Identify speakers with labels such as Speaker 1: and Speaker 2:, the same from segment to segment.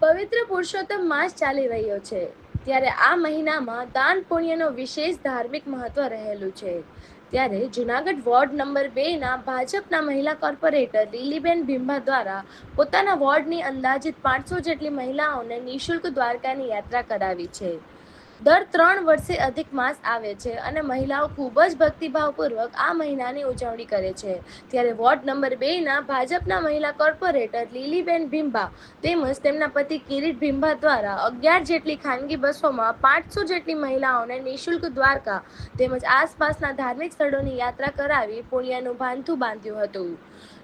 Speaker 1: પવિત્ર પુરુષોત્તમ માસ ચાલી રહ્યો છે ત્યારે આ મહિનામાં દાન પુણ્યનો વિશેષ ધાર્મિક મહત્વ રહેલું છે। ત્યારે જૂનાગઢ વોર્ડ નંબર 2 ના ભાજપના મહિલા કોર્પોરેટર લીલીબેન ભીંભા દ્વારા પોતાના વોર્ડની અંદાજિત 500 જેટલી મહિલાઓને નિઃશુલ્ક દ્વારકાની યાત્રા કરાવી છે। દર 3 વર્ષે અધિક માસ આવે છે અને મહિલાઓ ખૂબ જ ભક્તિભાવપૂર્વક આ મહિનાની ઉજવણી કરે છે। ત્યારે વોર્ડ નંબર 2 ના ભાજપના મહિલા કોર્પોરેટર લીલીબેન ભીંભા તેમજ તેમના પતિ કિરીટ ભીંભા દ્વારા 11 જેટલી ખાનગી બસોમાં 500 જેટલી મહિલાઓને નિઃશુલ્ક દ્વારકા તેમજ આસપાસના ધાર્મિક સ્થળોની યાત્રા કરાવી પુણ્યનું ભાથું બાંધ્યું હતું।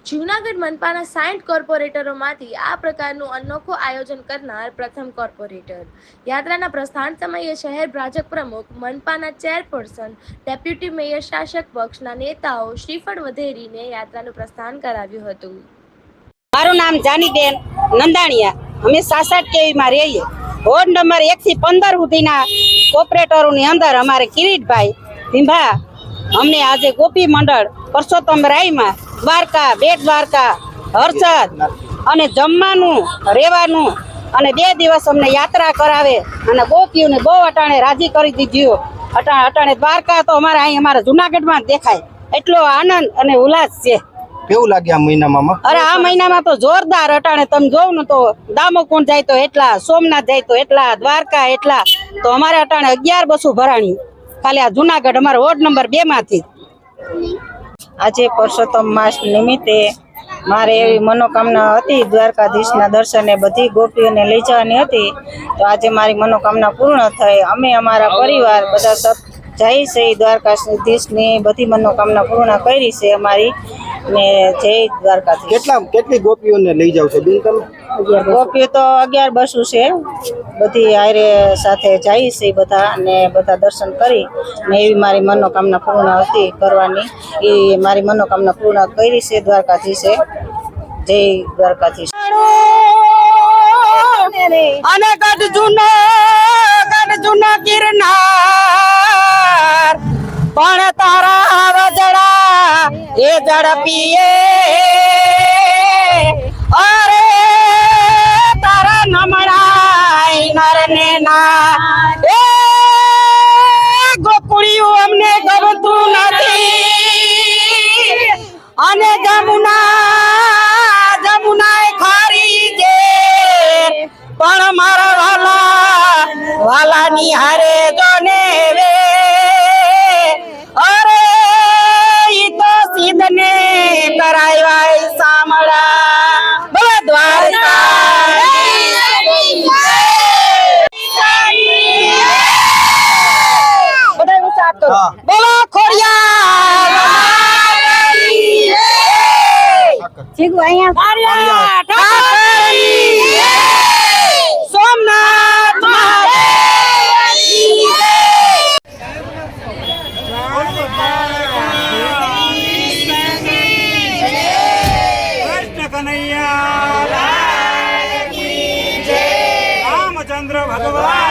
Speaker 1: જૂનાગઢ મનપાના 60 કોર્પોરેટરોમાંથી આ પ્રકારનું અનોખું આયોજન કરનાર પ્રથમ કોર્પોરેટર। યાત્રાના પ્રસ્થાન સમયે શહેર ભાજપ પ્રમુખ, મનપાના ચેરપર્સન, ડેપ્યુટી મેયર, શાસક પક્ષના નેતાઓ શ્રીફળ વધેરીને યાત્રાનું પ્રસ્થાન કરાવ્યું હતું।
Speaker 2: મારું નામ જાનીબેન નંદાણીયા, અમે 66 કેવીમાં રહીએ। વોર્ડ નંબર 1 થી 15 સુધીના કોર્પોરેટરોની અંદર અમારે કિરીટભાઈ ભીંભા અમને આજે ગોપી મંડળ પરસોત્તમ રાયમાં દ્વારકા, બેટ દ્વારકા, હર્ષદ અને જમવાનું, રહેવાનું અને 2 દિવસ અમને યાત્રા કરાવે અને ગોપીઓને બહુ અટાણે રાજી કરી દીધું। અટાણે દ્વારકા તો અમારા અહીં અમારા જુનાગઢમાં દેખાય એટલો આનંદ અને ઉલ્લાસ છે।
Speaker 3: કેવું લાગે આ મહિનામાં?
Speaker 2: અરે આ મહિનામાં તો જોરદાર અટાણે તમે જોવ ને તો દામોકુંડ જાય તો એટલા, સોમનાથ જાય તો એટલા, દ્વારકા એટલા, તો અમારે અટાણે 11 બસો ભરાણી ખાલી આ જુનાગઢ અમારા વોર્ડ નંબર 2 માંથી।
Speaker 4: આજે પુરુષોત્તમ માસ નિમિત્તે મારે એવી મનોકામના હતી દ્વારકાધીશના દર્શને બધી ગોપીઓને લઈ જવાની હતી, તો આજે મારી મનોકામના પૂર્ણ થઈ। અમે અમારા પરિવાર બધા જય શ્રી દ્વારકાધીશની બધી મનોકામના પૂર્ણ કરી છે અમારી ને જય દ્વારકાધીશ।
Speaker 3: કેટલી ગોપીઓને લઈ જાવ છો બેન તમે?
Speaker 4: ગોપીઓ તો 11 બસો છે, બધી હારે સાથે જાય છે બધા ને બધા દર્શન કરી ને એવી મારી મનોકામના પૂર્ણ હતી કરવાની, એ મારી મનોકામના પૂર્ણ કરી છે દ્વારકાધીશે। જય દ્વારકાધીશ।
Speaker 2: અને ગઢ જૂનો ગિરનાર પણ તારા વજડા એ ઝડપીએ, અરે તારા નમણાય નરને ના એ ગોકુળિયું અમને ગમતું નથી અને જમુના ખારી છે પણ મારા વાલાની હારે જોને વે, અરે ઈ તો સીધને કરાયવાય સામળા બોલો દ્વારકા બોલો ખોડિયાર સોમનાથ
Speaker 5: રામચંદ્ર ભગવાન